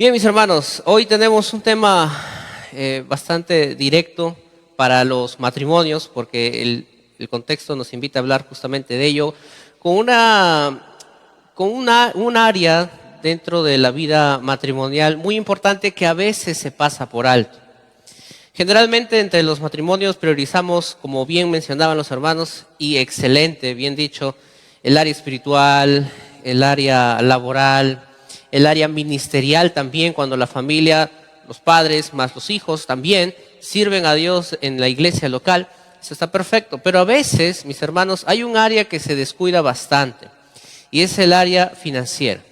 Bien, mis hermanos, hoy tenemos un tema bastante directo para los matrimonios, porque el contexto nos invita a hablar justamente de ello, un área dentro de la vida matrimonial muy importante que a veces se pasa por alto. Generalmente entre los matrimonios priorizamos, como bien mencionaban los hermanos, y excelente, bien dicho, el área espiritual, el área laboral, el área ministerial también, cuando la familia, los padres más los hijos también sirven a Dios en la iglesia local. Eso está perfecto, pero a veces, mis hermanos, hay un área que se descuida bastante y es el área financiero.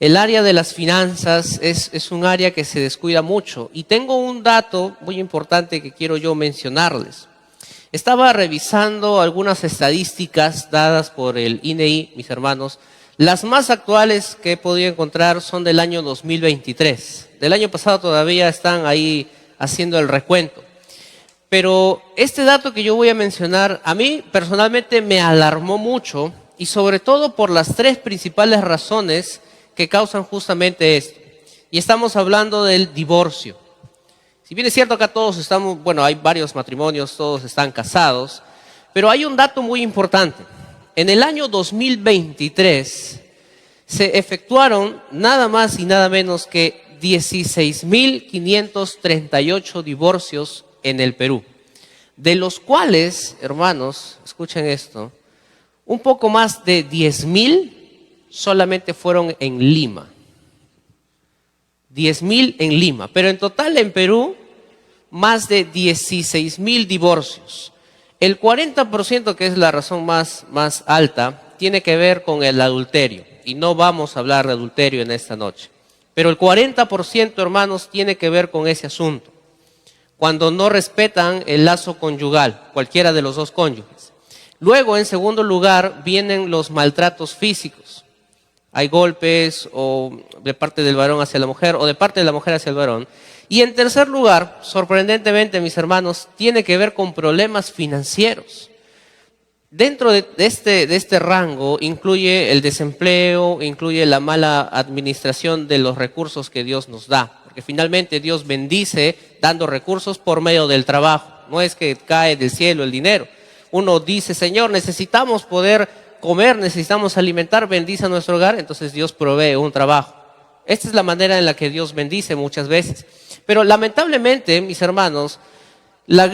El área de las finanzas es un área que se descuida mucho, y tengo un dato muy importante que quiero yo mencionarles. Estaba revisando algunas estadísticas dadas por el INEI, mis hermanos. Las más actuales que he podido encontrar son del año 2023. Del año pasado todavía están ahí haciendo el recuento. Pero este dato que yo voy a mencionar, a mí personalmente me alarmó mucho, y sobre todo por las tres principales razones que causan justamente esto. Y estamos hablando del divorcio. Si bien es cierto acá todos estamos, bueno, hay varios matrimonios, todos están casados, pero hay un dato muy importante. En el año 2023 se efectuaron nada más y nada menos que 16.538 divorcios en el Perú, de los cuales, hermanos, escuchen esto, un poco más de 10.000 solamente fueron en Lima. 10.000 en Lima, pero en total en Perú más de 16.000 divorcios. El 40%, que es la razón más alta, tiene que ver con el adulterio, y no vamos a hablar de adulterio en esta noche. Pero el 40%, hermanos, tiene que ver con ese asunto, cuando no respetan el lazo conyugal, cualquiera de los dos cónyuges. Luego, en segundo lugar, vienen los maltratos físicos. Hay golpes o de parte del varón hacia la mujer o de parte de la mujer hacia el varón. Y en tercer lugar, sorprendentemente, mis hermanos, tiene que ver con problemas financieros. Dentro de este rango incluye el desempleo, incluye la mala administración de los recursos que Dios nos da. Porque finalmente Dios bendice dando recursos por medio del trabajo. No es que cae del cielo el dinero. Uno dice, Señor, necesitamos poder comer, necesitamos alimentar, bendice a nuestro hogar, entonces Dios provee un trabajo. Esta es la manera en la que Dios bendice muchas veces. Pero lamentablemente, mis hermanos, no la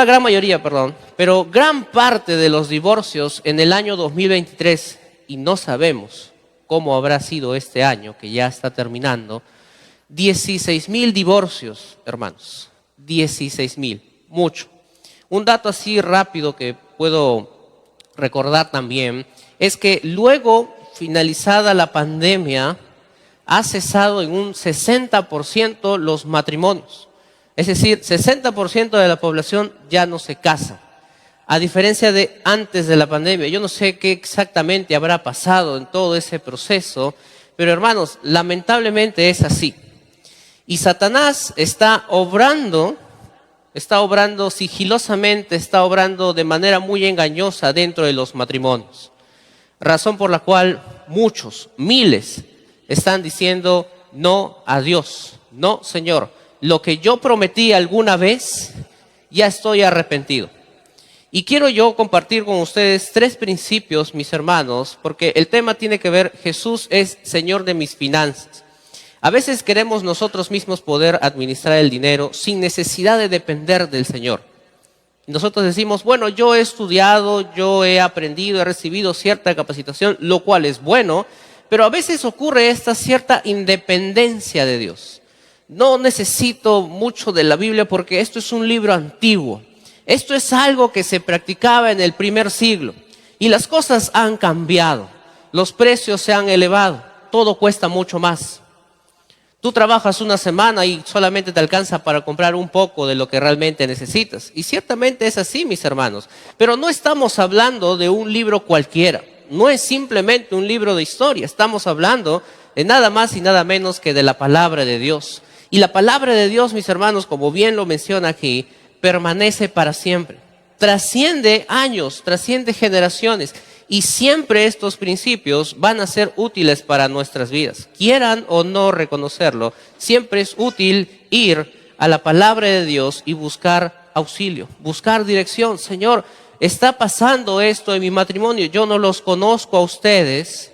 gran mayoría, pero gran parte de los divorcios en el año 2023, y no sabemos cómo habrá sido este año, que ya está terminando, 16.000 divorcios, hermanos, 16.000, mucho. Un dato así rápido que puedo recordar también es que luego, finalizada la pandemia, ha cesado en un 60% los matrimonios. Es decir, 60% de la población ya no se casa, a diferencia de antes de la pandemia. Yo no sé qué exactamente habrá pasado en todo ese proceso, pero hermanos, lamentablemente es así. Y Satanás está obrando sigilosamente, está obrando de manera muy engañosa dentro de los matrimonios. Razón por la cual muchos, miles, están diciendo no a Dios. No, Señor, lo que yo prometí alguna vez, ya estoy arrepentido. Y quiero yo compartir con ustedes tres principios, mis hermanos, porque el tema tiene que ver, Jesús es Señor de mis finanzas. A veces queremos nosotros mismos poder administrar el dinero sin necesidad de depender del Señor. Nosotros decimos, bueno, yo he estudiado, yo he aprendido, he recibido cierta capacitación, lo cual es bueno, pero a veces ocurre esta cierta independencia de Dios. No necesito mucho de la Biblia porque esto es un libro antiguo. Esto es algo que se practicaba en el primer siglo y las cosas han cambiado. Los precios se han elevado, todo cuesta mucho más. Tú trabajas una semana y solamente te alcanza para comprar un poco de lo que realmente necesitas. Y ciertamente es así, mis hermanos. Pero no estamos hablando de un libro cualquiera. No es simplemente un libro de historia. Estamos hablando de nada más y nada menos que de la palabra de Dios. Y la palabra de Dios, mis hermanos, como bien lo menciona aquí, permanece para siempre. Trasciende años, trasciende generaciones. Y siempre estos principios van a ser útiles para nuestras vidas. Quieran o no reconocerlo, siempre es útil ir a la palabra de Dios y buscar auxilio, buscar dirección. Señor, está pasando esto en mi matrimonio, yo no los conozco a ustedes,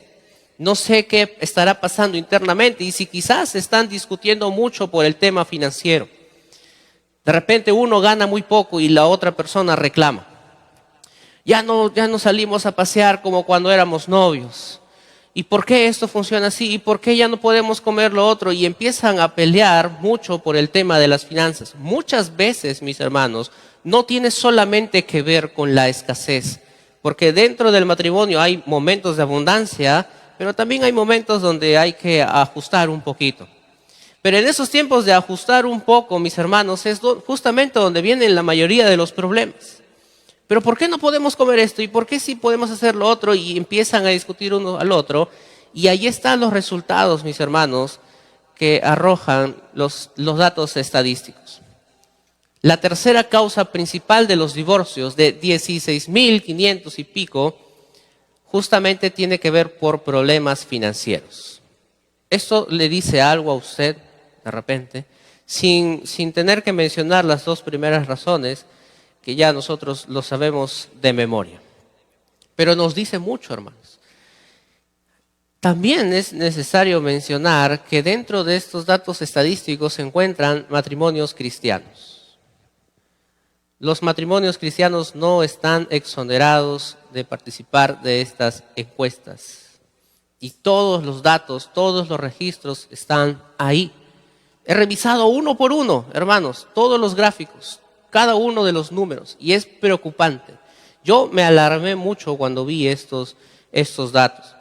no sé qué estará pasando internamente, y si quizás están discutiendo mucho por el tema financiero, de repente uno gana muy poco y la otra persona reclama. Ya no salimos a pasear como cuando éramos novios. ¿Y por qué esto funciona así? ¿Y por qué ya no podemos comer lo otro? Y empiezan a pelear mucho por el tema de las finanzas. Muchas veces, mis hermanos, no tiene solamente que ver con la escasez, porque dentro del matrimonio hay momentos de abundancia, pero también hay momentos donde hay que ajustar un poquito. Pero en esos tiempos de ajustar un poco, mis hermanos, es justamente donde vienen la mayoría de los problemas. Pero ¿por qué no podemos comer esto? ¿Y por qué sí podemos hacer lo otro? Y empiezan a discutir uno al otro. Y ahí están los resultados, mis hermanos, que arrojan los datos estadísticos. La tercera causa principal de los divorcios, de 16.500 y pico, justamente tiene que ver por problemas financieros. ¿Esto le dice algo a usted de repente? Sin tener que mencionar las dos primeras razones, que ya nosotros lo sabemos de memoria. Pero nos dice mucho, hermanos. También es necesario mencionar que dentro de estos datos estadísticos se encuentran matrimonios cristianos. Los matrimonios cristianos no están exonerados de participar de estas encuestas. Y todos los datos, todos los registros están ahí. He revisado uno por uno, hermanos, todos los gráficos, cada uno de los números, y es preocupante. Yo me alarmé mucho cuando vi estos datos.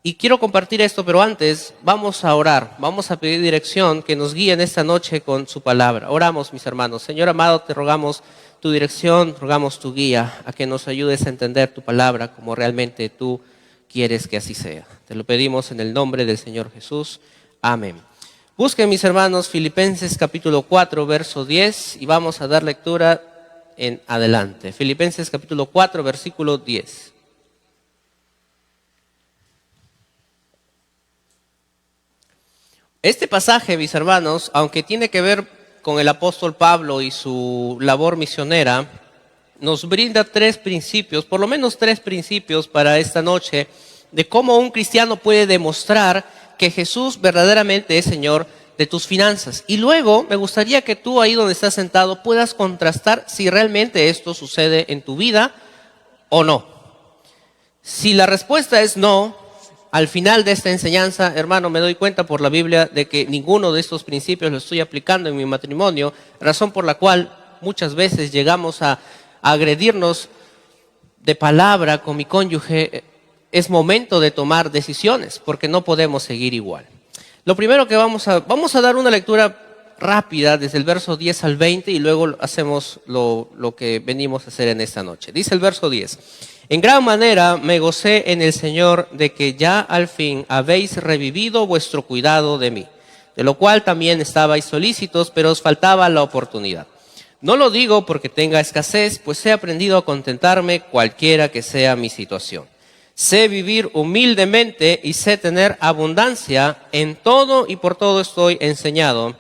Y quiero compartir esto, pero antes vamos a orar, vamos a pedir dirección, que nos guíen esta noche con su palabra. Oramos, mis hermanos. Señor amado, te rogamos tu dirección, rogamos tu guía, a que nos ayudes a entender tu palabra como realmente tú quieres que así sea. Te lo pedimos en el nombre del Señor Jesús. Amén. Busquen, mis hermanos, Filipenses capítulo 4, verso 10, y vamos a dar lectura en adelante. Filipenses capítulo 4, versículo 10. Este pasaje, mis hermanos, aunque tiene que ver con el apóstol Pablo y su labor misionera, nos brinda tres principios, por lo menos tres principios para esta noche, de cómo un cristiano puede demostrar que Jesús verdaderamente es Señor de tus finanzas. Y luego me gustaría que tú ahí donde estás sentado puedas contrastar si realmente esto sucede en tu vida o no. Si la respuesta es no, al final de esta enseñanza, hermano, me doy cuenta por la Biblia de que ninguno de estos principios lo estoy aplicando en mi matrimonio, razón por la cual muchas veces llegamos a agredirnos de palabra con mi cónyuge. Es momento de tomar decisiones porque no podemos seguir igual. Lo primero que vamos a dar una lectura rápida desde el verso 10 al 20 y luego hacemos lo que venimos a hacer en esta noche. Dice el verso 10. En gran manera me gocé en el Señor de que ya al fin habéis revivido vuestro cuidado de mí, de lo cual también estabais solícitos, pero os faltaba la oportunidad. No lo digo porque tenga escasez, pues he aprendido a contentarme cualquiera que sea mi situación. Sé vivir humildemente y sé tener abundancia. En todo y por todo estoy enseñado,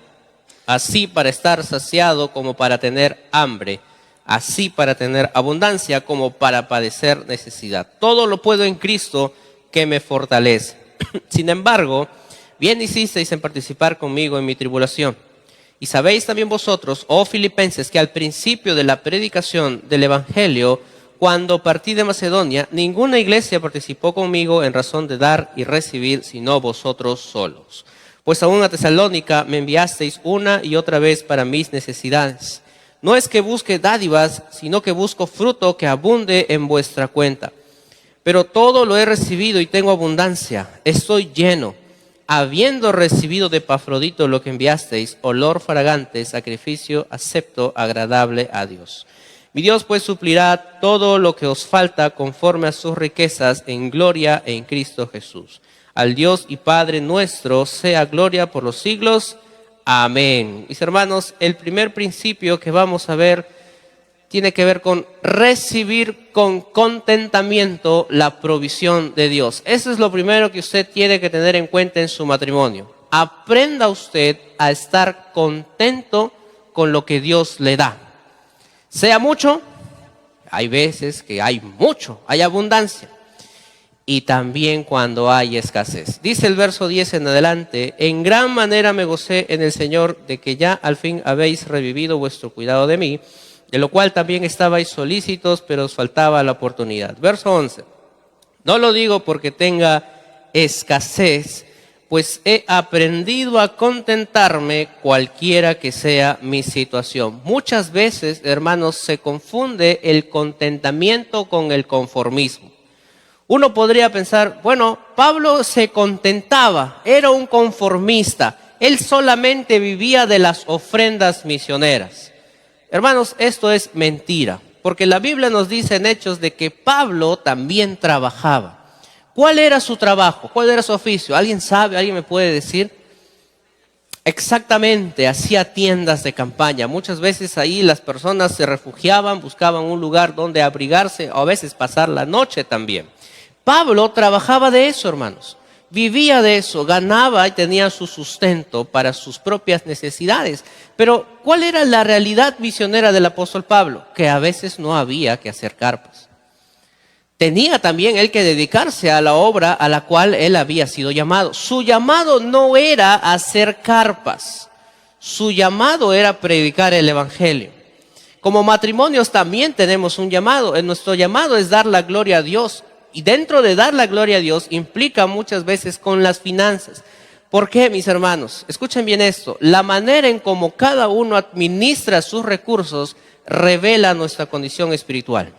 así para estar saciado como para tener hambre, así para tener abundancia como para padecer necesidad. Todo lo puedo en Cristo que me fortalece. Sin embargo, bien hicisteis en participar conmigo en mi tribulación. Y sabéis también vosotros, oh filipenses, que al principio de la predicación del Evangelio, cuando partí de Macedonia, ninguna iglesia participó conmigo en razón de dar y recibir, sino vosotros solos. Pues aún a Tesalónica me enviasteis una y otra vez para mis necesidades. No es que busque dádivas, sino que busco fruto que abunde en vuestra cuenta. Pero todo lo he recibido y tengo abundancia. Estoy lleno, habiendo recibido de Epafrodito lo que enviasteis, olor fragante, sacrificio acepto, agradable a Dios. Mi Dios pues suplirá todo lo que os falta conforme a sus riquezas en gloria en Cristo Jesús. Al Dios y Padre nuestro sea gloria por los siglos. Amén. Mis hermanos, el primer principio que vamos a ver tiene que ver con recibir con contentamiento la provisión de Dios. Eso es lo primero que usted tiene que tener en cuenta en su matrimonio. Aprenda usted a estar contento con lo que Dios le da. Sea mucho, hay veces que hay mucho, hay abundancia. Y también cuando hay escasez. Dice el verso 10 en adelante: en gran manera me gocé en el Señor de que ya al fin habéis revivido vuestro cuidado de mí, de lo cual también estabais solícitos, pero os faltaba la oportunidad. Verso 11. No lo digo porque tenga escasez, pues he aprendido a contentarme cualquiera que sea mi situación. Muchas veces, hermanos, se confunde el contentamiento con el conformismo. Uno podría pensar, bueno, Pablo se contentaba, era un conformista, él solamente vivía de las ofrendas misioneras. Hermanos, esto es mentira, porque la Biblia nos dice en Hechos de que Pablo también trabajaba. ¿Cuál era su trabajo? ¿Cuál era su oficio? ¿Alguien sabe? ¿Alguien me puede decir? Exactamente, hacía tiendas de campaña. Muchas veces ahí las personas se refugiaban, buscaban un lugar donde abrigarse, o a veces pasar la noche también. Pablo trabajaba de eso, hermanos. Vivía de eso, ganaba y tenía su sustento para sus propias necesidades. Pero, ¿cuál era la realidad misionera del apóstol Pablo? Que a veces no había que hacer carpas. Tenía también él que dedicarse a la obra a la cual él había sido llamado. Su llamado no era hacer carpas. Su llamado era predicar el evangelio. Como matrimonios también tenemos un llamado. Nuestro llamado es dar la gloria a Dios. Y dentro de dar la gloria a Dios implica muchas veces con las finanzas. ¿Por qué, mis hermanos? Escuchen bien esto. La manera en cómo cada uno administra sus recursos revela nuestra condición espiritual.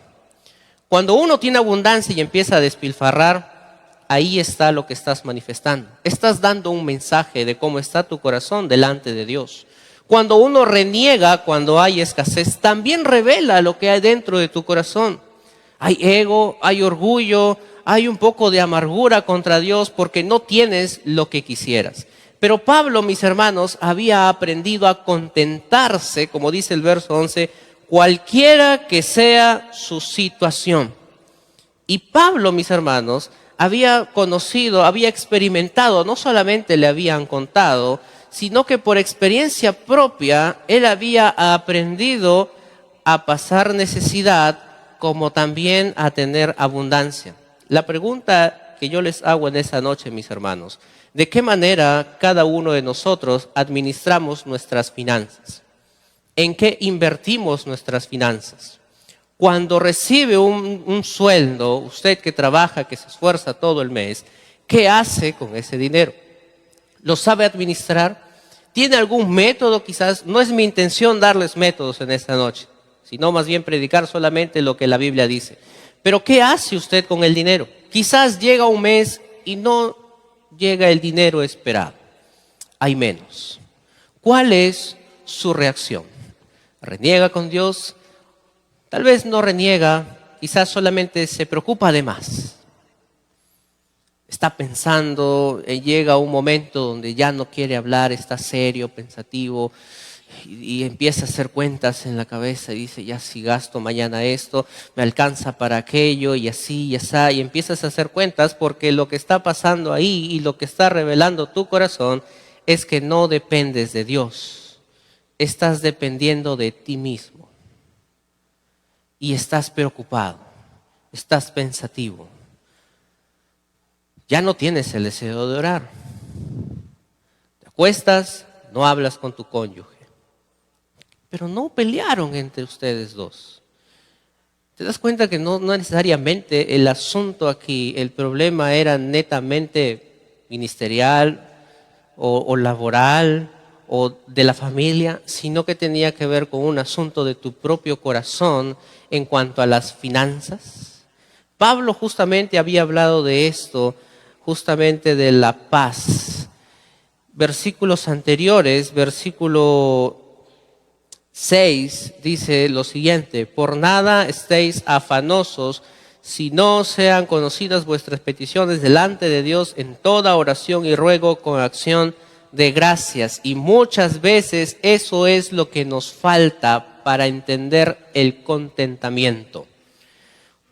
Cuando uno tiene abundancia y empieza a despilfarrar, ahí está lo que estás manifestando. Estás dando un mensaje de cómo está tu corazón delante de Dios. Cuando uno reniega, cuando hay escasez, también revela lo que hay dentro de tu corazón. Hay ego, hay orgullo, hay un poco de amargura contra Dios porque no tienes lo que quisieras. Pero Pablo, mis hermanos, había aprendido a contentarse, como dice el verso 11, cualquiera que sea su situación. Y Pablo, mis hermanos, había conocido, había experimentado, no solamente le habían contado, sino que por experiencia propia, él había aprendido a pasar necesidad, como también a tener abundancia. La pregunta que yo les hago en esa noche, mis hermanos, ¿de qué manera cada uno de nosotros administramos nuestras finanzas? ¿En qué invertimos nuestras finanzas? Cuando recibe un sueldo, usted que trabaja, que se esfuerza todo el mes, ¿qué hace con ese dinero? ¿Lo sabe administrar? ¿Tiene algún método? Quizás no es mi intención darles métodos en esta noche, sino más bien predicar solamente lo que la Biblia dice. Pero ¿qué hace usted con el dinero? Quizás llega un mes y no llega el dinero esperado. Hay menos. ¿Cuál es su reacción? ¿Reniega con Dios? Tal vez no reniega, quizás solamente se preocupa de más. Está pensando, llega un momento donde ya no quiere hablar, está serio, pensativo, y empieza a hacer cuentas en la cabeza y dice, ya si gasto mañana esto, me alcanza para aquello y así y así, y empiezas a hacer cuentas porque lo que está pasando ahí y lo que está revelando tu corazón es que no dependes de Dios, estás dependiendo de ti mismo y estás preocupado, estás pensativo, ya no tienes el deseo de orar, te acuestas, no hablas con tu cónyuge. Pero no pelearon entre ustedes dos. ¿Te das cuenta que no necesariamente el asunto aquí, el problema era netamente ministerial o laboral o de la familia, sino que tenía que ver con un asunto de tu propio corazón en cuanto a las finanzas? Pablo justamente había hablado de esto, justamente de la paz. Versículos anteriores, versículo 6 dice lo siguiente: por nada estéis afanosos, si no sean conocidas vuestras peticiones delante de Dios en toda oración y ruego con acción de gracias, y muchas veces eso es lo que nos falta para entender el contentamiento.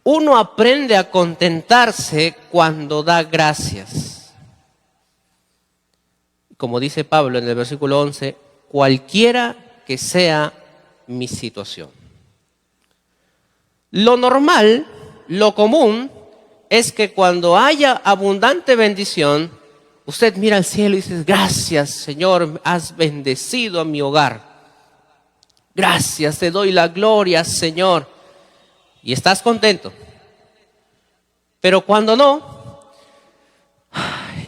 Uno aprende a contentarse cuando da gracias. Como dice Pablo en el versículo 11, cualquiera que sea mi situación. Lo normal, lo común, es que cuando haya abundante bendición, usted mira al cielo y dice, gracias Señor, has bendecido a mi hogar. Gracias, te doy la gloria Señor. Y estás contento. Pero cuando no,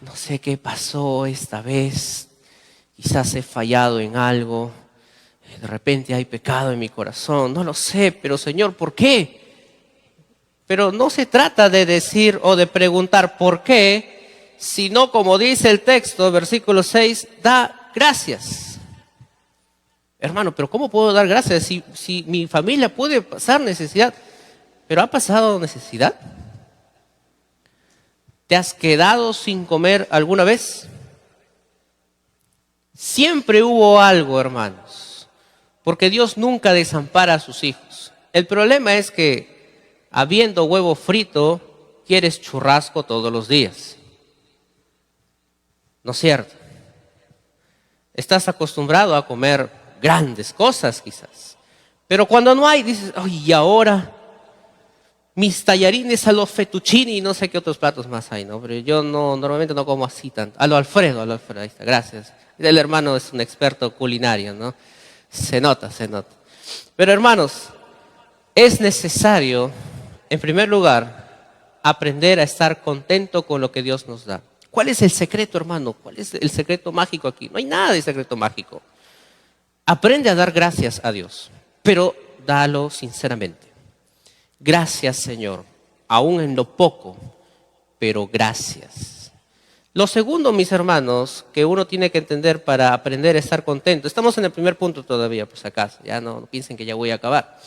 no sé qué pasó esta vez, quizás he fallado en algo, de repente hay pecado en mi corazón, no lo sé, pero Señor, ¿por qué? Pero no se trata de decir o de preguntar por qué, sino como dice el texto, versículo 6, da gracias. Hermano, pero ¿cómo puedo dar gracias si mi familia puede pasar necesidad? ¿Pero ha pasado necesidad? ¿Te has quedado sin comer alguna vez? Siempre hubo algo, hermanos, porque Dios nunca desampara a sus hijos. El problema es que habiendo huevo frito, quieres churrasco todos los días. ¿No es cierto? Estás acostumbrado a comer grandes cosas quizás, pero cuando no hay, dices, ay, y ahora mis tallarines a lo fettuccini y no sé qué otros platos más hay, ¿no? Pero yo normalmente no como así tanto. A lo Alfredo, ahí está, gracias. El hermano es un experto culinario, ¿no? Se nota. Pero hermanos, es necesario, en primer lugar, aprender a estar contento con lo que Dios nos da. ¿Cuál es el secreto, hermano? ¿Cuál es el secreto mágico aquí? No hay nada de secreto mágico. Aprende a dar gracias a Dios, pero dalo sinceramente. Gracias, Señor, aún en lo poco, pero gracias. Lo segundo, mis hermanos, que uno tiene que entender para aprender a estar contento. Estamos en el primer punto todavía, por si acaso. Ya no piensen que ya voy a acabar.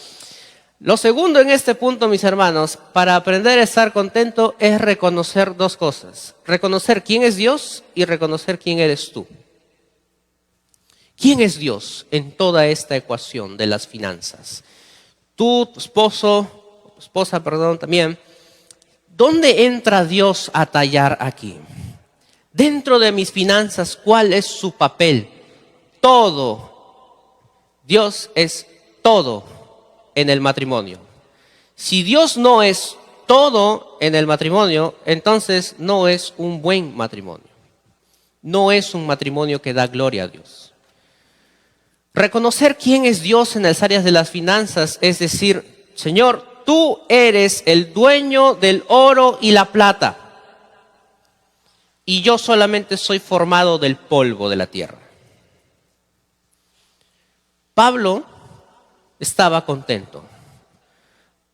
Lo segundo en este punto, mis hermanos, para aprender a estar contento es reconocer dos cosas. Reconocer quién es Dios y reconocer quién eres tú. ¿Quién es Dios en toda esta ecuación de las finanzas? Tú, tu esposa, también. ¿Dónde entra Dios a tallar aquí? Dentro de mis finanzas, ¿cuál es su papel? Todo. Dios es todo en el matrimonio. Si Dios no es todo en el matrimonio, entonces no es un buen matrimonio. No es un matrimonio que da gloria a Dios. Reconocer quién es Dios en las áreas de las finanzas es decir, Señor, tú eres el dueño del oro y la plata. Y yo solamente soy formado del polvo de la tierra. Pablo estaba contento,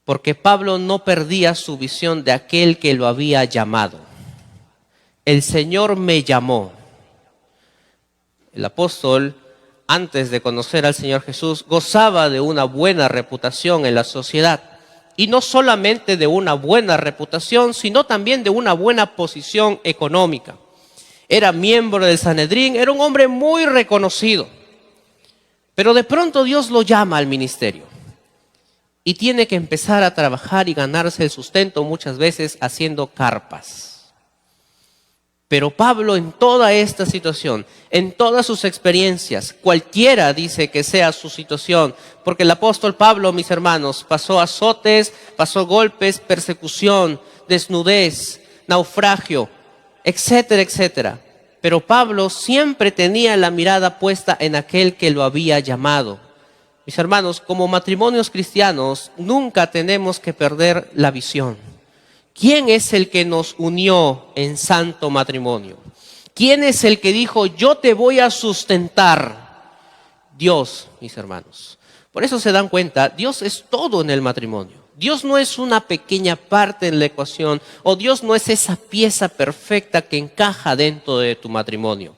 porque Pablo no perdía su visión de aquel que lo había llamado. El Señor me llamó. El apóstol, antes de conocer al Señor Jesús, gozaba de una buena reputación en la sociedad. Y no solamente de una buena reputación, sino también de una buena posición económica. Era miembro del Sanedrín, era un hombre muy reconocido. Pero de pronto Dios lo llama al ministerio. Y tiene que empezar a trabajar y ganarse el sustento muchas veces haciendo carpas. Pero Pablo en toda esta situación, en todas sus experiencias, cualquiera dice que sea su situación, porque el apóstol Pablo, mis hermanos, pasó azotes, pasó golpes, persecución, desnudez, naufragio, etcétera, etcétera. Pero Pablo siempre tenía la mirada puesta en aquel que lo había llamado. Mis hermanos, como matrimonios cristianos, nunca tenemos que perder la visión. ¿Quién es el que nos unió en santo matrimonio? ¿Quién es el que dijo, yo te voy a sustentar? Dios, mis hermanos. Por eso se dan cuenta, Dios es todo en el matrimonio. Dios no es una pequeña parte en la ecuación, o Dios no es esa pieza perfecta que encaja dentro de tu matrimonio.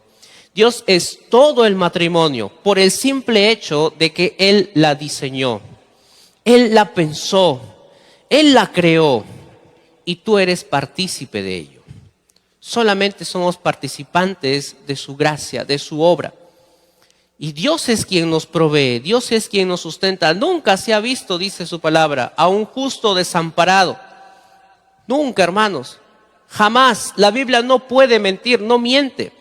Dios es todo el matrimonio por el simple hecho de que Él la diseñó. Él la pensó, Él la creó. Y tú eres partícipe de ello. Solamente somos participantes de su gracia, de su obra. Y Dios es quien nos provee, Dios es quien nos sustenta. Nunca se ha visto, dice su palabra, a un justo desamparado. Nunca, hermanos. Jamás. La Biblia no puede mentir, no miente.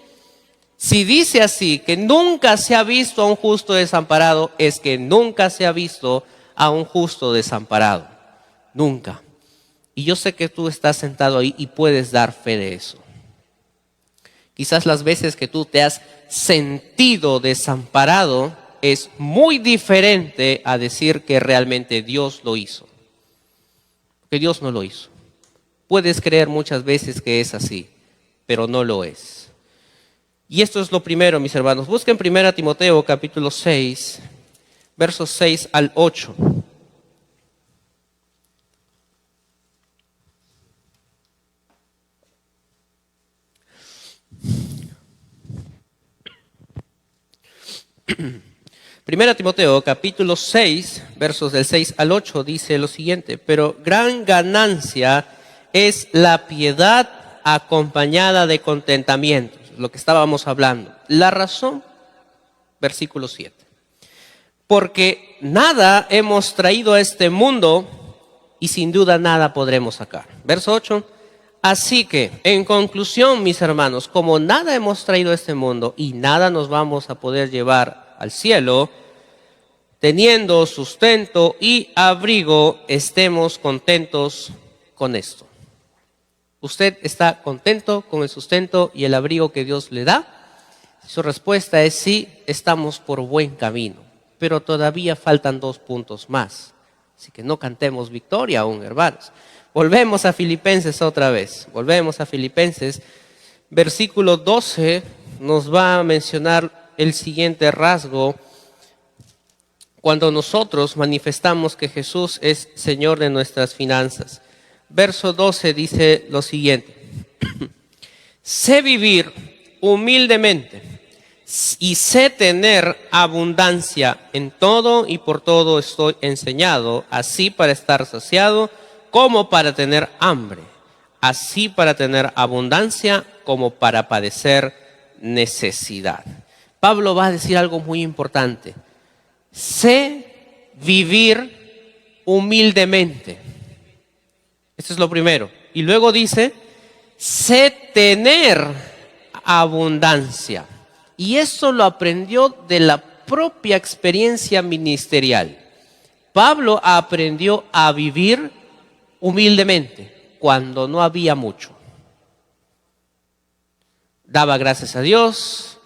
Si dice así, que nunca se ha visto a un justo desamparado, es que nunca se ha visto a un justo desamparado. Nunca. Y yo sé que tú estás sentado ahí y puedes dar fe de eso. Quizás las veces que tú te has sentido desamparado es muy diferente a decir que realmente Dios lo hizo. Que Dios no lo hizo. Puedes creer muchas veces que es así, pero no lo es. Y esto es lo primero, mis hermanos. Busquen 1 Timoteo capítulo 6, versos 6 al 8. Primera Timoteo capítulo 6, versos del 6 al 8 dice lo siguiente: pero gran ganancia es la piedad acompañada de contentamiento. Lo que estábamos hablando. La razón, versículo 7. Porque nada hemos traído a este mundo y sin duda nada podremos sacar. Verso 8. Así que, en conclusión, mis hermanos, como nada hemos traído a este mundo y nada nos vamos a poder llevar al cielo, teniendo sustento y abrigo, estemos contentos con esto. ¿Usted está contento con el sustento y el abrigo que Dios le da? Su respuesta es sí, estamos por buen camino, pero todavía faltan 2 puntos más. Así que no cantemos victoria aún, hermanos. Volvemos a Filipenses otra vez. Volvemos a Filipenses. Versículo 12 nos va a mencionar el siguiente rasgo. Cuando nosotros manifestamos que Jesús es Señor de nuestras finanzas. Verso 12 dice lo siguiente: sé vivir humildemente y sé tener abundancia en todo y por todo estoy enseñado, así para estar saciado como para tener hambre, así para tener abundancia como para padecer necesidad. Pablo va a decir algo muy importante: sé vivir humildemente. Esto es lo primero. Y luego dice, sé tener abundancia. Y eso lo aprendió de la propia experiencia ministerial. Pablo aprendió a vivir humildemente cuando no había mucho. Daba gracias a Dios,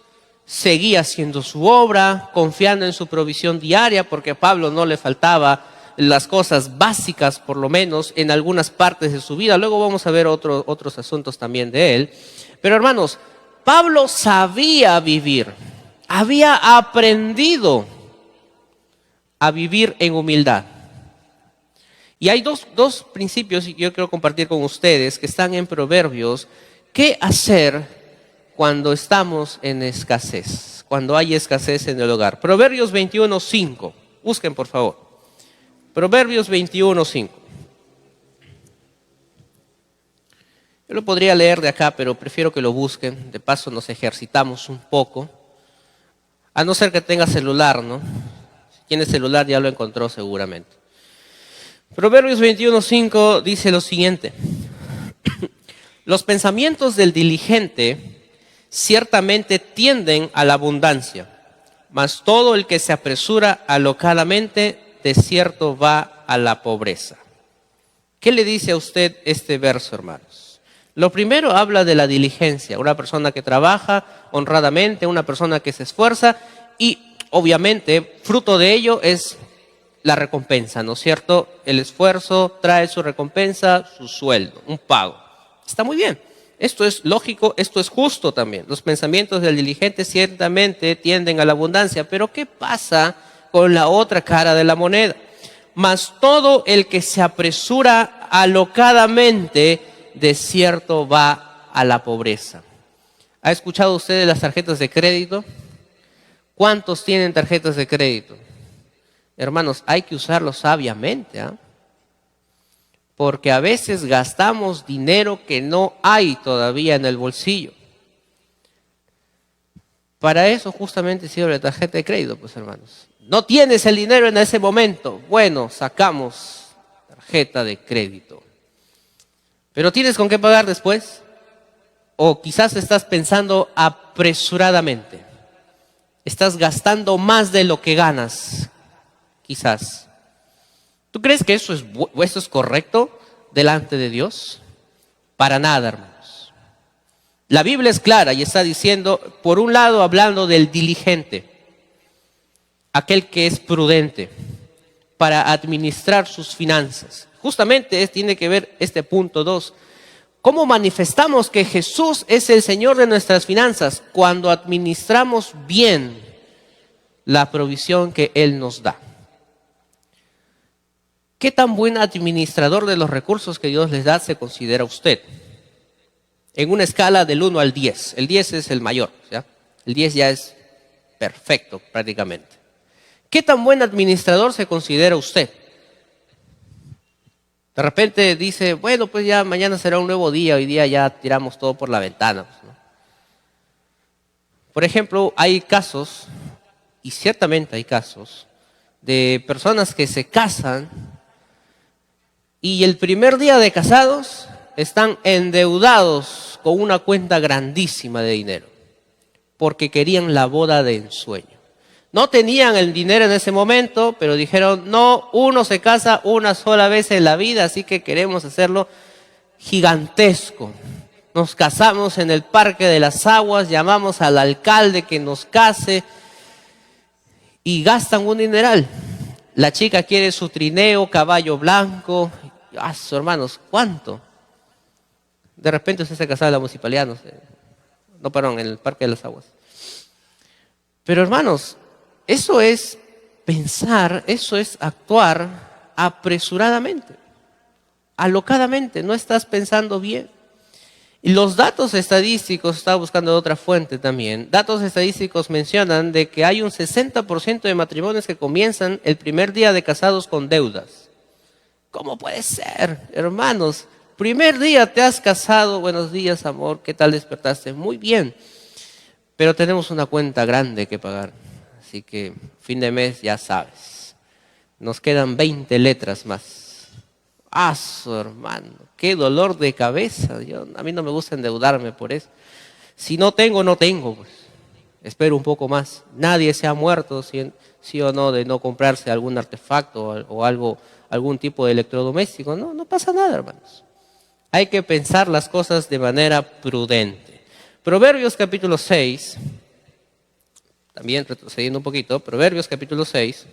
seguía haciendo su obra, confiando en su provisión diaria, porque a Pablo no le faltaba las cosas básicas, por lo menos en algunas partes de su vida. Luego vamos a ver otros asuntos también de él. Pero hermanos, Pablo sabía vivir, había aprendido a vivir en humildad. Y hay dos principios que yo quiero compartir con ustedes que están en Proverbios. ¿Qué hacer cuando estamos en escasez? Cuando hay escasez en el hogar. Proverbios 21:5. Busquen, por favor. Proverbios 21:5. Yo lo podría leer de acá, pero prefiero que lo busquen. De paso nos ejercitamos un poco. A no ser que tenga celular, ¿no? Si tiene celular ya lo encontró seguramente. Proverbios 21:5 dice lo siguiente: los pensamientos del diligente ciertamente tienden a la abundancia, mas todo el que se apresura alocadamente de cierto va a la pobreza. ¿Qué le dice a usted este verso, hermanos? Lo primero habla de la diligencia, una persona que trabaja honradamente, una persona que se esfuerza y obviamente fruto de ello es la recompensa, ¿no es cierto? El esfuerzo trae su recompensa, su sueldo, un pago. Está muy bien. Esto es lógico, esto es justo también. Los pensamientos del diligente ciertamente tienden a la abundancia, pero ¿qué pasa con la otra cara de la moneda? Mas todo el que se apresura alocadamente, de cierto va a la pobreza. ¿Ha escuchado usted de las tarjetas de crédito? ¿Cuántos tienen tarjetas de crédito? Hermanos, hay que usarlo sabiamente, ¿eh? porque a veces gastamos dinero que no hay todavía en el bolsillo. Para eso justamente sirve la tarjeta de crédito, pues hermanos. No tienes el dinero en ese momento. Bueno, sacamos tarjeta de crédito. ¿Pero tienes con qué pagar después? O quizás estás pensando apresuradamente. Estás gastando más de lo que ganas, quizás. ¿Tú crees que eso es correcto delante de Dios? Para nada, hermanos. La Biblia es clara y está diciendo, por un lado, hablando del diligente, aquel que es prudente para administrar sus finanzas. Justamente tiene que ver este punto 2. ¿Cómo manifestamos que Jesús es el Señor de nuestras finanzas? Cuando administramos bien la provisión que Él nos da. ¿Qué tan buen administrador de los recursos que Dios les da se considera usted? En una escala del 1 al 10. El 10 es el mayor, ¿ya? El 10 ya es perfecto prácticamente. ¿Qué tan buen administrador se considera usted? De repente dice, bueno, pues ya mañana será un nuevo día, hoy día ya tiramos todo por la ventana, pues, ¿no? Por ejemplo, hay casos, y ciertamente hay casos, de personas que se casan y el primer día de casados están endeudados con una cuenta grandísima de dinero, porque querían la boda de ensueño. No tenían el dinero en ese momento, pero dijeron, no, uno se casa una sola vez en la vida, así que queremos hacerlo gigantesco. Nos casamos en el Parque de las Aguas, llamamos al alcalde que nos case y gastan un dineral. La chica quiere su trineo, caballo blanco. Hermanos, ¿cuánto? De repente usted se casaba en la municipalidad, no, perdón, en el Parque de las Aguas. Pero hermanos, eso es pensar, eso es actuar apresuradamente, alocadamente, no estás pensando bien. Y los datos estadísticos, estaba buscando otra fuente también, datos estadísticos mencionan de que hay un 60% de matrimonios que comienzan el primer día de casados con deudas. ¿Cómo puede ser, hermanos? Primer día te has casado, buenos días, amor, ¿qué tal despertaste? Muy bien, pero tenemos una cuenta grande que pagar. Así que fin de mes ya sabes, nos quedan 20 letras más. Hermano, qué dolor de cabeza. A mí no me gusta endeudarme por eso. Si no tengo, no tengo, pues. Espero un poco más. Nadie se ha muerto, sí o no, de no comprarse algún artefacto o algo, algún tipo de electrodoméstico. No pasa nada, hermanos. Hay que pensar las cosas de manera prudente. Proverbios capítulo 6. También retrocediendo un poquito, Proverbios capítulo 6.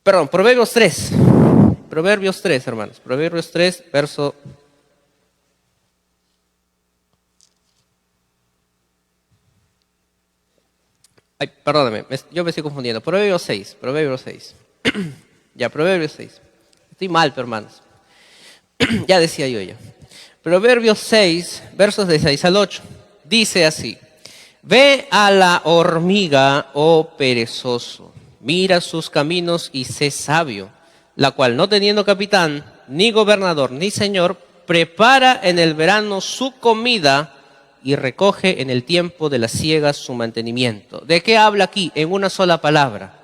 Perdón, Proverbios 3. Proverbios 3, hermanos. Proverbios 3, verso... Ay, perdóname, yo me estoy confundiendo. Proverbios 6, Proverbios 6. Ya, Proverbios 6. Estoy mal, pero hermanos. Ya decía yo ya. Proverbios 6, versos de 6 al 8. Dice así. Ve a la hormiga, oh perezoso, mira sus caminos y sé sabio, la cual no teniendo capitán, ni gobernador, ni señor, prepara en el verano su comida y recoge en el tiempo de la siega su mantenimiento. ¿De qué habla aquí? En una sola palabra.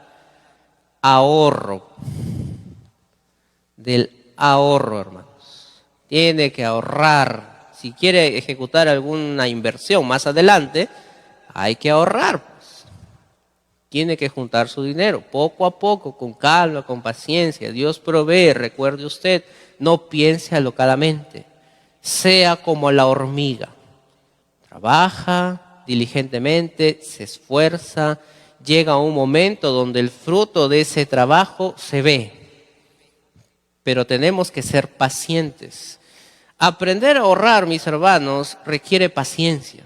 Ahorro. Del ahorro, hermanos. Tiene que ahorrar. Si quiere ejecutar alguna inversión más adelante, hay que ahorrar, pues. Tiene que juntar su dinero, poco a poco, con calma, con paciencia. Dios provee, recuerde usted, no piense alocadamente. Sea como la hormiga. Trabaja diligentemente, se esfuerza, llega un momento donde el fruto de ese trabajo se ve. Pero tenemos que ser pacientes. Aprender a ahorrar, mis hermanos, requiere paciencia.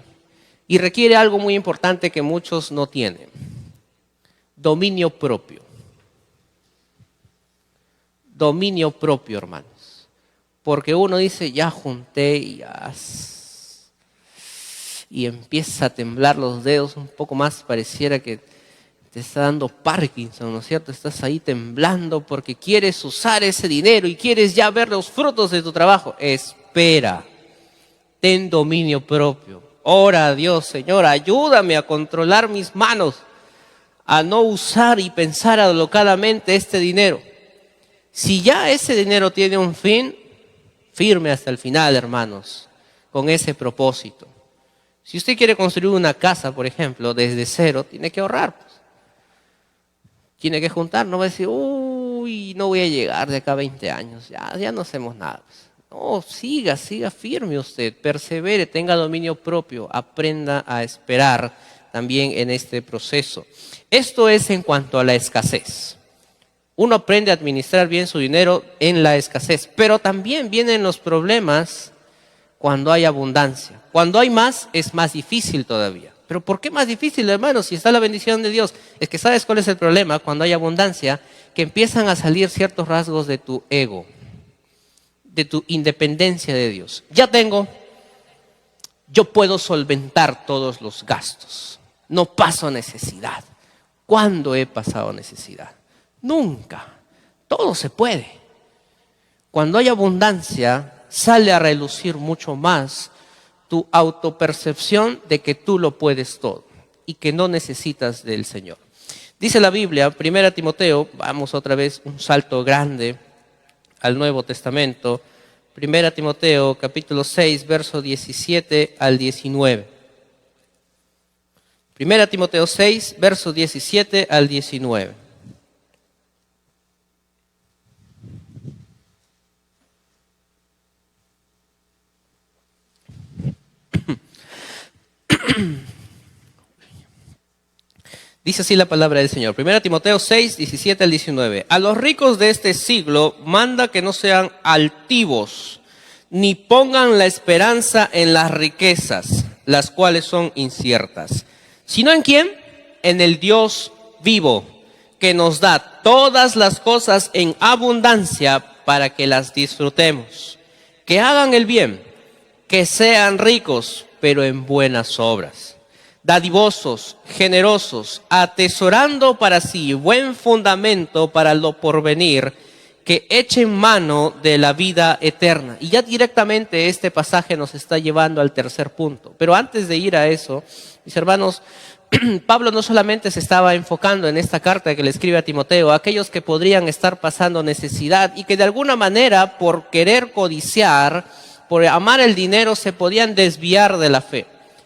Y requiere algo muy importante que muchos no tienen. Dominio propio. Dominio propio, hermanos. Porque uno dice, ya junté y empieza a temblar los dedos un poco más. Pareciera que te está dando Parkinson, ¿no es cierto? Estás ahí temblando porque quieres usar ese dinero y quieres ya ver los frutos de tu trabajo. Espera, ten dominio propio. Ora a Dios, Señor, ayúdame a controlar mis manos, a no usar y pensar alocadamente este dinero. Si ya ese dinero tiene un fin, firme hasta el final, hermanos, con ese propósito. Si usted quiere construir una casa, por ejemplo, desde cero, tiene que ahorrar. Pues. Tiene que juntar, no va a decir, uy, no voy a llegar de acá a 20 años, ya no hacemos nada. Pues. No, siga firme usted, persevere, tenga dominio propio, aprenda a esperar también en este proceso. Esto es en cuanto a la escasez. Uno aprende a administrar bien su dinero en la escasez, pero también vienen los problemas cuando hay abundancia. Cuando hay más, es más difícil todavía. ¿Pero por qué más difícil, hermano? Si está la bendición de Dios. Es que ¿sabes cuál es el problema? Cuando hay abundancia, que empiezan a salir ciertos rasgos de tu ego, de tu independencia de Dios. Ya tengo, yo puedo solventar todos los gastos. No paso necesidad. ¿Cuándo he pasado necesidad? Nunca. Todo se puede. Cuando hay abundancia, sale a relucir mucho más tu autopercepción de que tú lo puedes todo y que no necesitas del Señor. Dice la Biblia, 1 Timoteo, vamos otra vez un salto grande al Nuevo Testamento, 1 Timoteo capítulo 6, verso 17 al 19. 1 Timoteo 6, verso 17 al 19. Dice así la palabra del Señor. 1 Timoteo 6, 17 al 19. A los ricos de este siglo manda que no sean altivos, ni pongan la esperanza en las riquezas, las cuales son inciertas. ¿Sino en quién? En el Dios vivo, que nos da todas las cosas en abundancia para que las disfrutemos. Que hagan el bien, que sean ricos, pero en buenas obras. Dadivosos, generosos, atesorando para sí buen fundamento para lo porvenir, que echen mano de la vida eterna. Y ya directamente este pasaje nos está llevando al tercer punto. Pero antes de ir a eso, mis hermanos, Pablo no solamente se estaba enfocando en esta carta que le escribe a Timoteo, a aquellos que podrían estar pasando necesidad y que de alguna manera por querer codiciar, por amar el dinero, se podían desviar de la fe.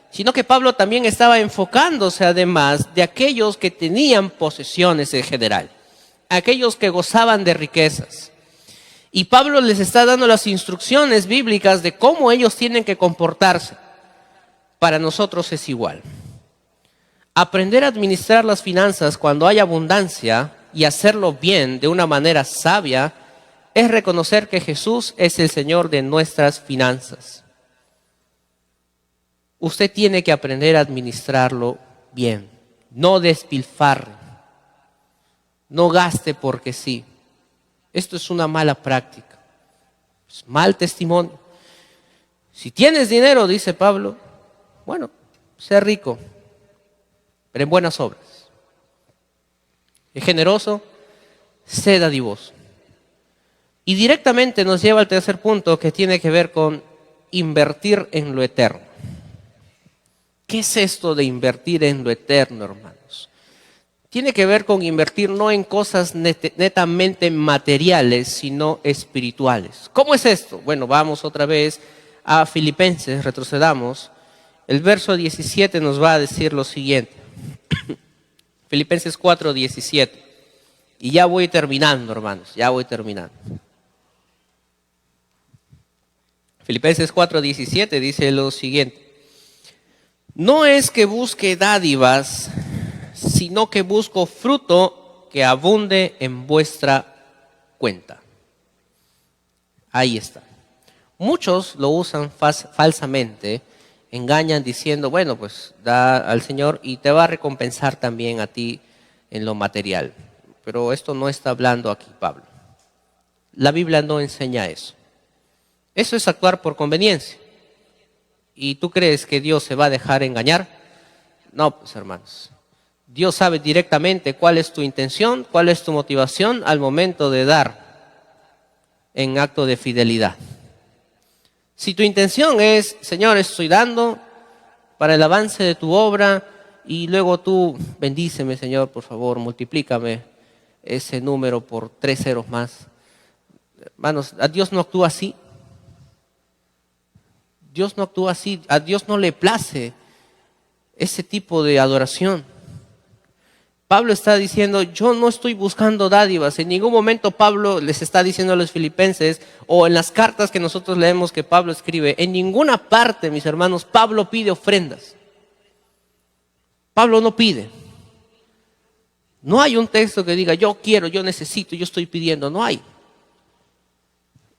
Sino que Pablo también estaba enfocándose además de aquellos que tenían posesiones en general, aquellos que gozaban de riquezas. Y Pablo les está dando las instrucciones bíblicas de cómo ellos tienen que comportarse. Para nosotros es igual. Aprender a administrar las finanzas cuando hay abundancia y hacerlo bien de una manera sabia es reconocer que Jesús es el Señor de nuestras finanzas. Usted tiene que aprender a administrarlo bien, no despilfarre, no gaste porque sí. Esto es una mala práctica, es mal testimonio. Si tienes dinero, dice Pablo, bueno, sé rico, pero en buenas obras. Es generoso, sé dadivoso. Y directamente nos lleva al tercer punto que tiene que ver con invertir en lo eterno. ¿Qué es esto de invertir en lo eterno, hermanos? Tiene que ver con invertir no en cosas netamente materiales, sino espirituales. ¿Cómo es esto? Bueno, vamos otra vez a Filipenses, retrocedamos. El verso 17 nos va a decir lo siguiente. Filipenses 4, 17. Y ya voy terminando, hermanos, ya voy terminando. Filipenses 4, 17 dice lo siguiente. No es que busque dádivas, sino que busco fruto que abunde en vuestra cuenta. Ahí está. Muchos lo usan falsamente, engañan diciendo, bueno, pues da al Señor y te va a recompensar también a ti en lo material. Pero esto no está hablando aquí Pablo. La Biblia no enseña eso. Eso es actuar por conveniencia. ¿Y tú crees que Dios se va a dejar engañar? No, pues hermanos. Dios sabe directamente cuál es tu intención, cuál es tu motivación al momento de dar en acto de fidelidad. Si tu intención es, Señor, estoy dando para el avance de tu obra y luego tú bendíceme, Señor, por favor, multiplícame ese número por 3 ceros más. Hermanos, a Dios no actúa así. Dios no actúa así. A Dios no le place ese tipo de adoración. Pablo está diciendo, yo no estoy buscando dádivas. En ningún momento Pablo les está diciendo a los filipenses, o en las cartas que nosotros leemos que Pablo escribe, en ninguna parte, mis hermanos, Pablo pide ofrendas. Pablo no pide. No hay un texto que diga, yo quiero, yo necesito, yo estoy pidiendo. No hay.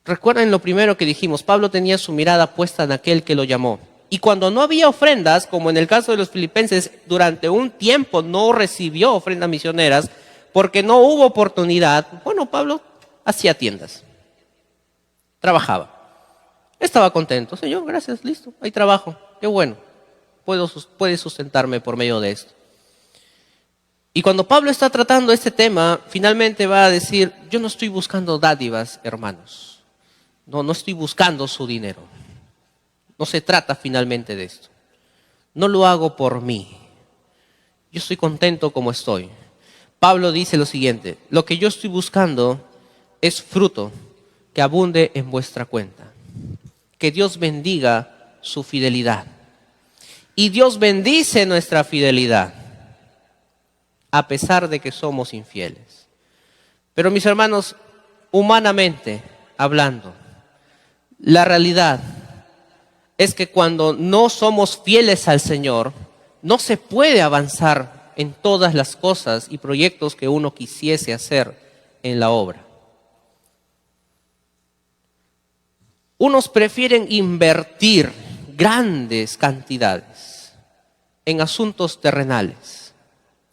Recuerden lo primero que dijimos, Pablo tenía su mirada puesta en aquel que lo llamó. Y cuando no había ofrendas, como en el caso de los filipenses, durante un tiempo no recibió ofrendas misioneras porque no hubo oportunidad. Bueno, Pablo hacía tiendas, trabajaba, estaba contento. Señor, gracias, listo, hay trabajo, qué bueno, puede sustentarme por medio de esto. Y cuando Pablo está tratando este tema, finalmente va a decir, yo no estoy buscando dádivas, hermanos, no estoy buscando su dinero. No se trata finalmente de esto. No lo hago por mí. Yo estoy contento como estoy. Pablo dice lo siguiente, lo que yo estoy buscando es fruto que abunde en vuestra cuenta. Que Dios bendiga su fidelidad. Y Dios bendice nuestra fidelidad, a pesar de que somos infieles. Pero mis hermanos, humanamente hablando, la realidad es que cuando no somos fieles al Señor, no se puede avanzar en todas las cosas y proyectos que uno quisiese hacer en la obra. Unos prefieren invertir grandes cantidades en asuntos terrenales,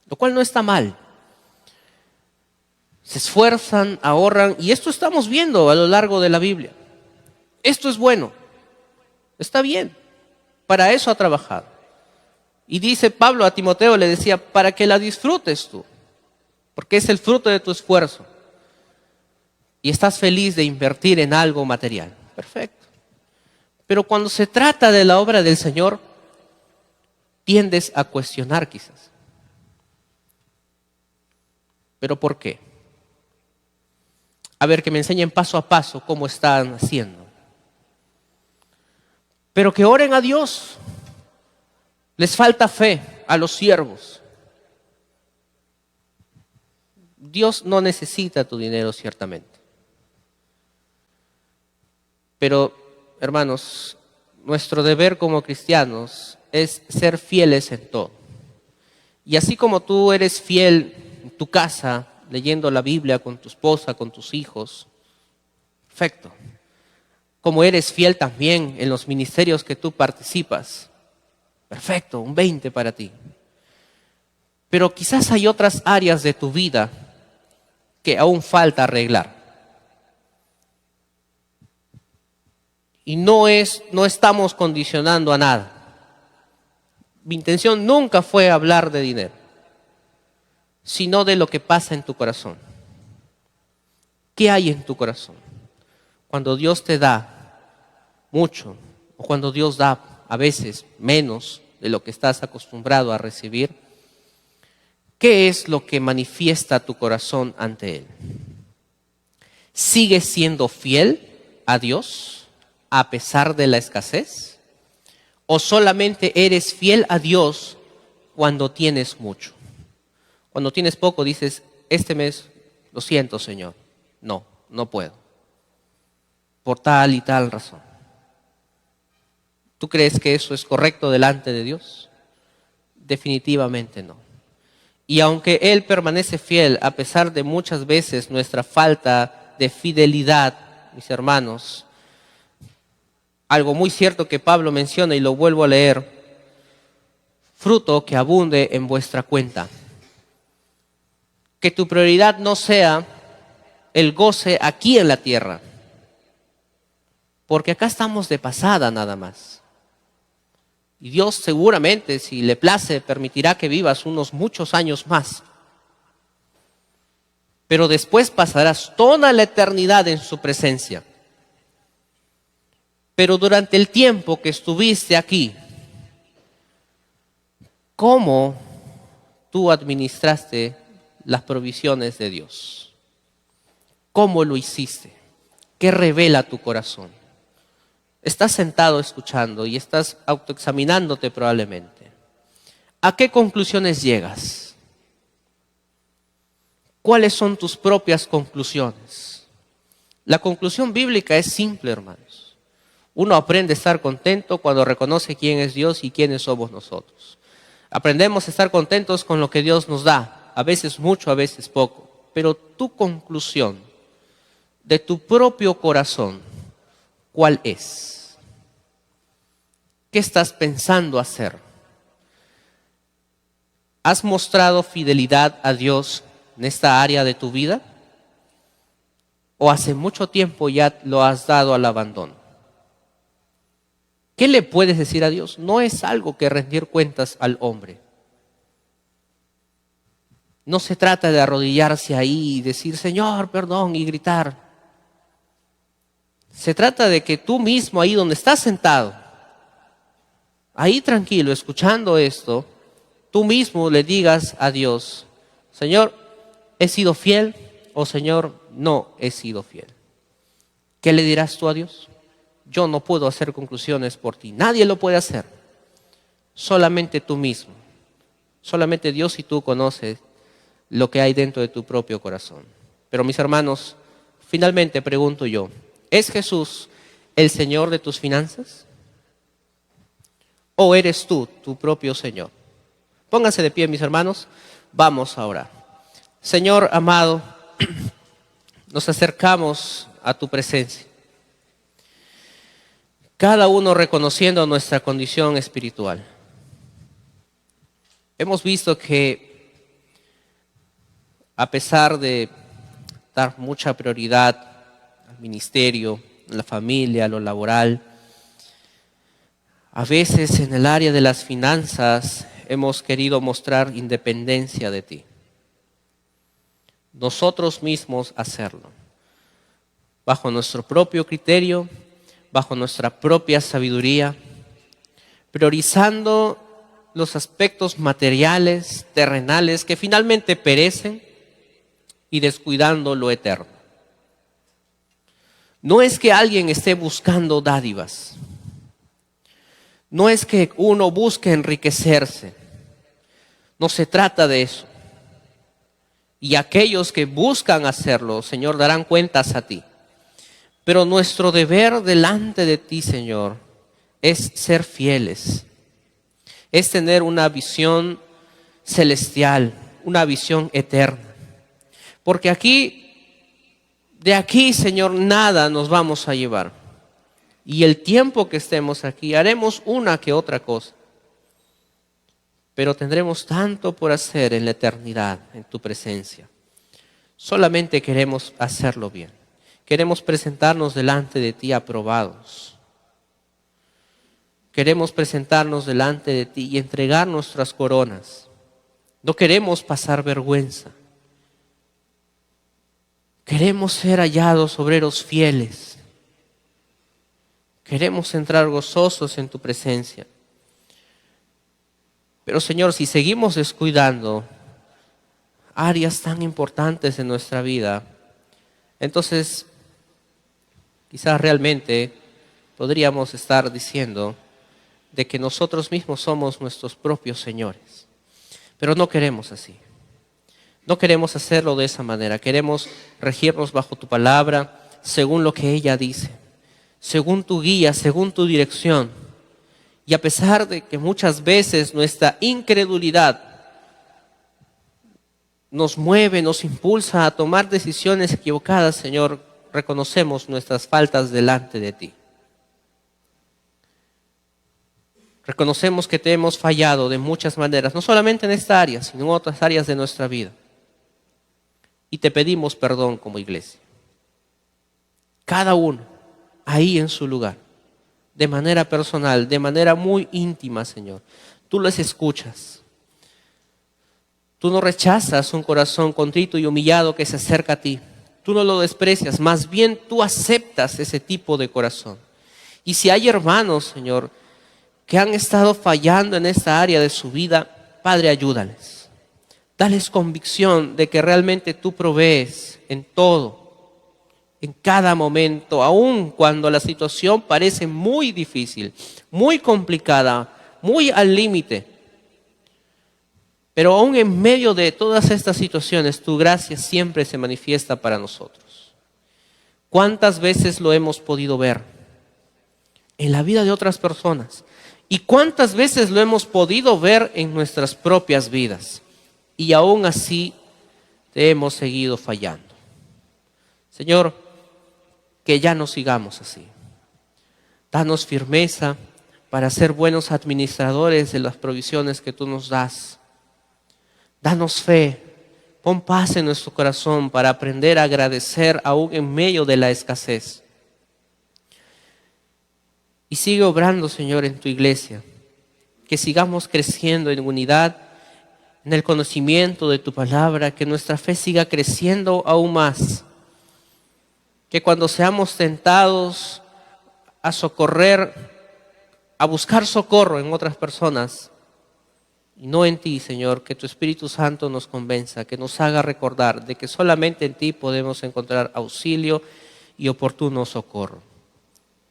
lo cual no está mal. Se esfuerzan, ahorran, y esto estamos viendo a lo largo de la Biblia. Esto es bueno. Está bien, para eso ha trabajado. Y dice Pablo a Timoteo, le decía, para que la disfrutes tú, porque es el fruto de tu esfuerzo. Y estás feliz de invertir en algo material. Perfecto. Pero cuando se trata de la obra del Señor, tiendes a cuestionar quizás. ¿Pero por qué? A ver, que me enseñen paso a paso cómo están haciendo. Pero que oren a Dios. Les falta fe a los siervos. Dios no necesita tu dinero, ciertamente. Pero, hermanos, nuestro deber como cristianos es ser fieles en todo. Y así como tú eres fiel en tu casa, leyendo la Biblia con tu esposa, con tus hijos, perfecto. Como eres fiel también en los ministerios que tú participas. Perfecto, un 20 para ti. Pero quizás hay otras áreas de tu vida que aún falta arreglar. Y no estamos condicionando a nada. Mi intención nunca fue hablar de dinero, sino de lo que pasa en tu corazón. ¿Qué hay en tu corazón? Cuando Dios te da mucho, o cuando Dios da a veces menos de lo que estás acostumbrado a recibir, ¿qué es lo que manifiesta tu corazón ante Él? ¿Sigues siendo fiel a Dios a pesar de la escasez? ¿O solamente eres fiel a Dios cuando tienes mucho? Cuando tienes poco dices, este mes, lo siento, Señor, no puedo, por tal y tal razón. ¿Tú crees que eso es correcto delante de Dios? Definitivamente no. Y aunque Él permanece fiel a pesar de muchas veces nuestra falta de fidelidad, mis hermanos, algo muy cierto que Pablo menciona y lo vuelvo a leer, fruto que abunde en vuestra cuenta. Que tu prioridad no sea el goce aquí en la tierra, porque acá estamos de pasada nada más. Y Dios seguramente, si le place, permitirá que vivas unos muchos años más. Pero después pasarás toda la eternidad en su presencia. Pero durante el tiempo que estuviste aquí, ¿cómo tú administraste las provisiones de Dios? ¿Cómo lo hiciste? ¿Qué revela tu corazón? Estás sentado escuchando y estás autoexaminándote probablemente. ¿A qué conclusiones llegas? ¿Cuáles son tus propias conclusiones? La conclusión bíblica es simple, hermanos. Uno aprende a estar contento cuando reconoce quién es Dios y quiénes somos nosotros. Aprendemos a estar contentos con lo que Dios nos da, a veces mucho, a veces poco. Pero tu conclusión de tu propio corazón, ¿cuál es? ¿Qué estás pensando hacer? ¿Has mostrado fidelidad a Dios en esta área de tu vida? ¿O hace mucho tiempo ya lo has dado al abandono? ¿Qué le puedes decir a Dios? No es algo que rendir cuentas al hombre. No se trata de arrodillarse ahí y decir, Señor, perdón, y gritar. Se trata de que tú mismo, ahí donde estás sentado, ahí tranquilo, escuchando esto, tú mismo le digas a Dios, Señor, ¿he sido fiel? O Señor, no he sido fiel. ¿Qué le dirás tú a Dios? Yo no puedo hacer conclusiones por ti. Nadie lo puede hacer. Solamente tú mismo. Solamente Dios y tú conoces lo que hay dentro de tu propio corazón. Pero mis hermanos, finalmente pregunto yo, ¿es Jesús el Señor de tus finanzas? ¿O eres tú tu propio Señor? Pónganse de pie, mis hermanos. Vamos a orar. Señor amado, nos acercamos a tu presencia. Cada uno reconociendo nuestra condición espiritual. Hemos visto que a pesar de dar mucha prioridad al ministerio, a la familia, a lo laboral, a veces en el área de las finanzas hemos querido mostrar independencia de ti. Nosotros mismos hacerlo, bajo nuestro propio criterio, bajo nuestra propia sabiduría, priorizando los aspectos materiales, terrenales, que finalmente perecen y descuidando lo eterno. No es que alguien esté buscando dádivas, no es que uno busque enriquecerse, no se trata de eso. Y aquellos que buscan hacerlo, Señor, darán cuentas a ti. Pero nuestro deber delante de ti, Señor, es ser fieles. Es tener una visión celestial, una visión eterna. Porque de aquí, Señor, nada nos vamos a llevar. Y el tiempo que estemos aquí, haremos una que otra cosa. Pero tendremos tanto por hacer en la eternidad, en tu presencia. Solamente queremos hacerlo bien. Queremos presentarnos delante de ti aprobados. Queremos presentarnos delante de ti y entregar nuestras coronas. No queremos pasar vergüenza. Queremos ser hallados obreros fieles. Queremos entrar gozosos en tu presencia. Pero Señor, si seguimos descuidando áreas tan importantes en nuestra vida, entonces quizás realmente podríamos estar diciendo de que nosotros mismos somos nuestros propios señores. Pero no queremos así. No queremos hacerlo de esa manera. Queremos regirnos bajo tu palabra, según lo que ella dice, según tu guía, según tu dirección. Y a pesar de que muchas veces nuestra incredulidad nos mueve, nos impulsa a tomar decisiones equivocadas, Señor, reconocemos nuestras faltas delante de ti. Reconocemos que te hemos fallado de muchas maneras, no solamente en esta área, sino en otras áreas de nuestra vida. Y te pedimos perdón como iglesia. Cada uno, ahí en su lugar, de manera personal, de manera muy íntima, Señor. Tú les escuchas. Tú no rechazas un corazón contrito y humillado que se acerca a ti. Tú no lo desprecias, más bien tú aceptas ese tipo de corazón. Y si hay hermanos, Señor, que han estado fallando en esta área de su vida, Padre, ayúdales. Dales convicción de que realmente tú provees en todo, en cada momento, aun cuando la situación parece muy difícil, muy complicada, muy al límite. Pero aún en medio de todas estas situaciones, tu gracia siempre se manifiesta para nosotros. ¿Cuántas veces lo hemos podido ver en la vida de otras personas? ¿Y cuántas veces lo hemos podido ver en nuestras propias vidas? Y aún así te hemos seguido fallando. Señor, que ya no sigamos así. Danos firmeza para ser buenos administradores de las provisiones que tú nos das. Danos fe, pon paz en nuestro corazón para aprender a agradecer aún en medio de la escasez. Y sigue obrando, Señor, en tu iglesia. Que sigamos creciendo en unidad, en el conocimiento de tu palabra, que nuestra fe siga creciendo aún más. Que cuando seamos tentados a socorrer, a buscar socorro en otras personas, y no en ti, Señor, que tu Espíritu Santo nos convenza, que nos haga recordar de que solamente en ti podemos encontrar auxilio y oportuno socorro.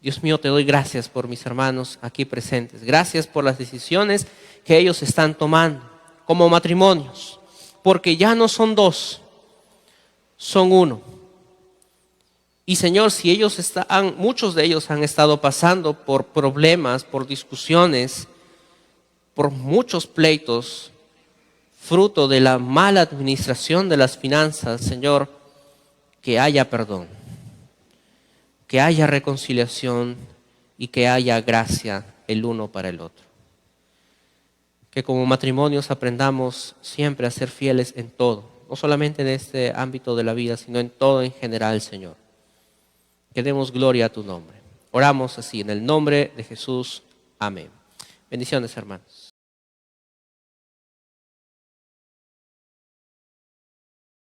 Dios mío, te doy gracias por mis hermanos aquí presentes. Gracias por las decisiones que ellos están tomando como matrimonios, porque ya no son dos, son uno. Y Señor, si muchos de ellos han estado pasando por problemas, por discusiones, por muchos pleitos, fruto de la mala administración de las finanzas, Señor, que haya perdón, que haya reconciliación y que haya gracia el uno para el otro. Que como matrimonios aprendamos siempre a ser fieles en todo, no solamente en este ámbito de la vida, sino en todo en general, Señor. Que demos gloria a tu nombre. Oramos así, en el nombre de Jesús. Amén. Bendiciones, hermanos.